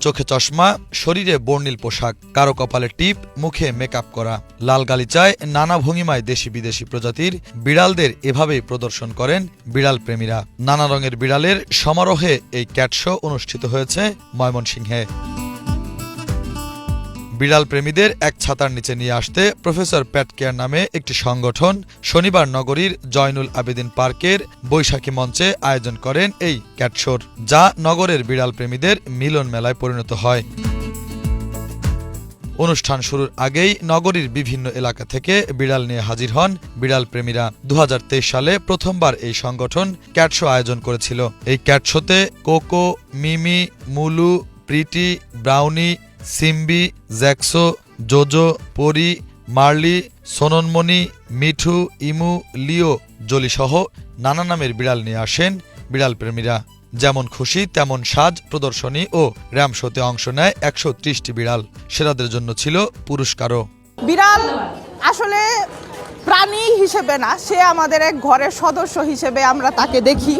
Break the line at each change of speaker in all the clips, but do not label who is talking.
চোখে চশমা, শরীরে বর্ণিল পোশাক, কারো কপালে টিপ, মুখে মেকআপ করা। লাল গালিচায় নানা ভঙ্গিমায় দেশি বিদেশি প্রজাতির বিড়ালদের এভাবেই প্রদর্শন করেন বিড়াল প্রেমীরা। নানা রঙের বিড়ালের সমারোহে এই ক্যাট শো অনুষ্ঠিত হয়েছে ময়মনসিংহে। বিড়াল প্রেমীদের এক ছাতার নিচে নিয়ে আসতে প্রফেসর প্যাট কেয়ার নামে একটি সংগঠন শনিবার নগরীর জয়নুল আবেদিন পার্কের বৈশাখী মঞ্চে আয়োজন করেন এই ক্যাট শোর, যা নগরের বিড়াল প্রেমীদের মিলন মেলায় পরিণত হয়। অনুষ্ঠান শুরুর আগেই নগরীর বিভিন্ন এলাকা থেকে বিড়াল নিয়ে হাজির হন বিড়াল প্রেমীরা। 2023 সালে প্রথমবার এই সংগঠন ক্যাট শো আয়োজন করেছিল। এই ক্যাট শোতে কোকো, মিমি, মুলু, প্রিটি, ব্রাউনি, সিম্বি, জ্যাক্সো, জোজো, পরি, মার্লি, সোননমণি, মিঠু, ইমু, লিও, জলি সহ নানা নামের বিড়াল নিয়ে আসেন বিড়াল প্রেমীরা। যেমন খুশি তেমন সাজ প্রদর্শনী ও র্যাম শোতে অংশ নেয় 130টি বিড়াল। সেরাদের জন্য ছিল পুরস্কারও।
বিড়াল আসলে প্রাণী হিসেবে না, সে আমাদের এক ঘরের সদস্য হিসেবে আমরা তাকে দেখি।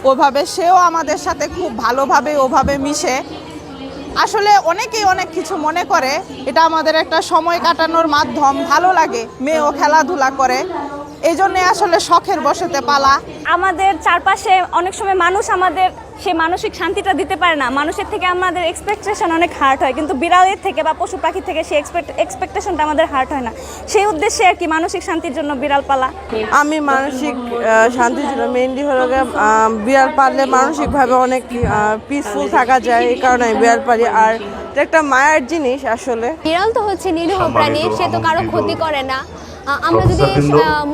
ওভাবে সেও আমাদের সাথে খুব ভালোভাবে ওভাবে মিশে। আসলে অনেকেই অনেক কিছু মনে করে এটা আমাদের একটা সময় কাটানোর মাধ্যম, ভালো লাগে, মেয়েও খেলাধুলা করে, এই জন্যে আসলে শখের বশতে পালা।
আমাদের চারপাশে অনেক সময় মানুষ আমাদের সে মানসিক শান্তিটা দিতে পারে না, মানুষের থেকে আমাদের এক্সপেকটেশন অনেক হার্ট হয়, কিন্তু বিড়ালের থেকে বা পশু পাখির থেকে সেই এক্সপেকটেশনটা আমাদের হার্ট হয় না। সেই উদ্দেশ্যে আর কি মানসিক শান্তির জন্য বিড়াল পালা।
আমি মানসিক শান্তির জন্য মেইনলি হলো বিড়াল পাললে মানসিকভাবে অনেক পিসফুল থাকা যায়, এই কারণে আমি বিড়াল পালি। আর এটা একটা মায়ের জিনিস আসলে।
বিড়াল তো হচ্ছে নিরীহ প্রাণী, সে তো কারো ক্ষতি করে না। আমরা যদি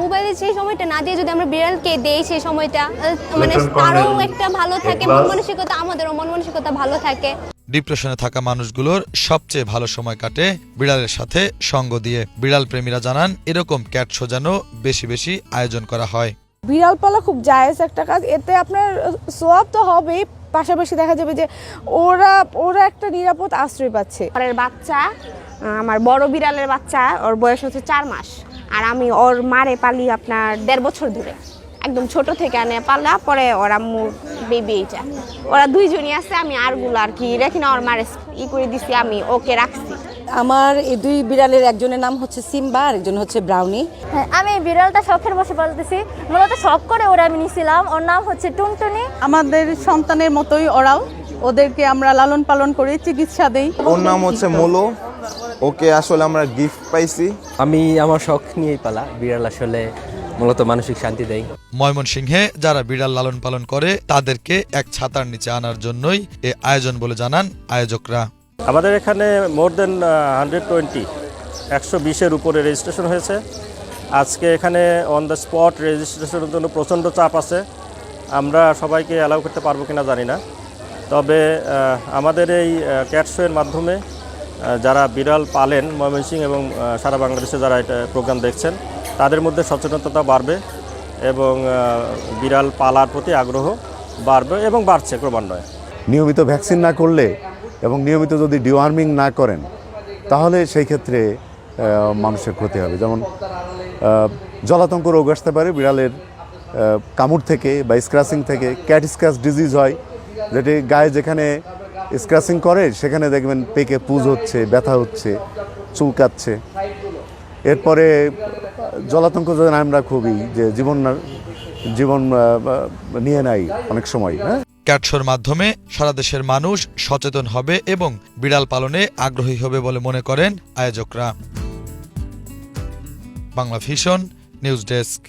মোবাইলে সেই সময়টা না দিয়ে যদি আমরা বিড়ালকে দেই, সেই সময়টা মানে তারও একটা ভালো থাকে, মন মানসিকতা, আমাদেরও মন মানসিকতা ভালো থাকে।
ডিপ্রেশনে থাকা মানুষগুলোর সবচেয়ে ভালো সময় কাটে বিড়ালের সাথে সঙ্গ দিয়ে। বিড়াল প্রেমীরা জানান এরকম ক্যাট শো যেন বেশি বেশি আয়োজন করা হয়।
বিড়াল পালা খুব জায়েজ একটা কাজ, এতে আপনার সোয়াব তো হবেই, পাশাপাশি দেখা যাবে যে ওরা একটা নিরাপদ আশ্রয় পাচ্ছে।
ঘরের বাচ্চা, আমার বড় বিড়ালের বাচ্চা, ওর বয়স হচ্ছে 4 মাস, আর আমি ওর মারে পালি আপনার 1.5 বছর ধরে, একদম ছোট থেকে আনে পালা, পরে ওর আম্মুর বেবি এইটা। ওরা দুইজনই আছে, আমি আরগুলো আর কি রেখে না, ওর মারে করে দিছি, আমি ওকে রাখছি।
আমার এই 2 বিড়ালের একজনের নাম হচ্ছে সিম্বা আর একজন হচ্ছে ব্রাউনি।
হ্যাঁ, আমি এই বিড়ালটা শখের বসে বলতেছি, মূলত শখ করে ওরা আমি নিয়েছিলাম। ওর নাম হচ্ছে টুনটুনি।
আমাদের সন্তানের মতোই ওরাও, ওদেরকে আমরা লালন পালন করি, চিকিৎসা দেই।
ওর নাম হচ্ছে মোলো, ওকে আসলে আমরা গিফট পাইছি।
আমি আমার শখ নিয়েই পালা। বিড়াল আসলে মূলত মানসিক শান্তি দেয়।
ময়মনসিংহে যারা বিড়াল লালন পালন করে তাদেরকে এক ছাতার নিচে আনার জন্যই এ আয়োজন বলে জানান আয়োজকরা।
আমাদের এখানে মোর দেন 120-120-এর উপরে রেজিস্ট্রেশন হয়েছে। আজকে এখানে অন দ্য স্পট রেজিস্ট্রেশনের জন্য প্রচণ্ড চাপ আছে। আমরা সবাইকে অ্যালাউ করতে পারবো কিনা জানি না, তবে আমাদের এই ক্যাট শো এর মাধ্যমে যারা বিড়াল পালেন ময়মনসিংহ এবং সারা বাংলাদেশে যারা এটা প্রোগ্রাম দেখছেন, তাদের মধ্যে সচেতনতা বাড়বে এবং বিড়াল পালার প্রতি আগ্রহ বাড়বে এবং বাড়ছে ক্রমান্বয়ে।
নিয়মিত ভ্যাকসিন না করলে এবং নিয়মিত যদি ডিওয়ার্মিং না করেন, তাহলে সেই ক্ষেত্রে মানুষের ক্ষতি হবে। যেমন জলাতঙ্ক রোগ আসতে পারে বিড়ালের কামড় থেকে বা স্ক্র্যাচিং থেকে। ক্যাট স্ক্র্যাচ ডিজিজ হয়, যেটি গায়ে যেখানে স্ক্র্যাচিং করে সেখানে দেখবেন পেকে পুজ হচ্ছে, ব্যথা হচ্ছে, চুলকাচ্ছে। এরপরে জলাতঙ্ক যদি আমরা খুবই যে জীবন নিয়ে নাই অনেক সময়।
ক্যাট শোর মাধ্যমে সারা দেশের মানুষ সচেতন হবে এবং বিড়াল পালনে আগ্রহী হবে বলে মনে করেন আয়োজকরা। Bangla vision news desk.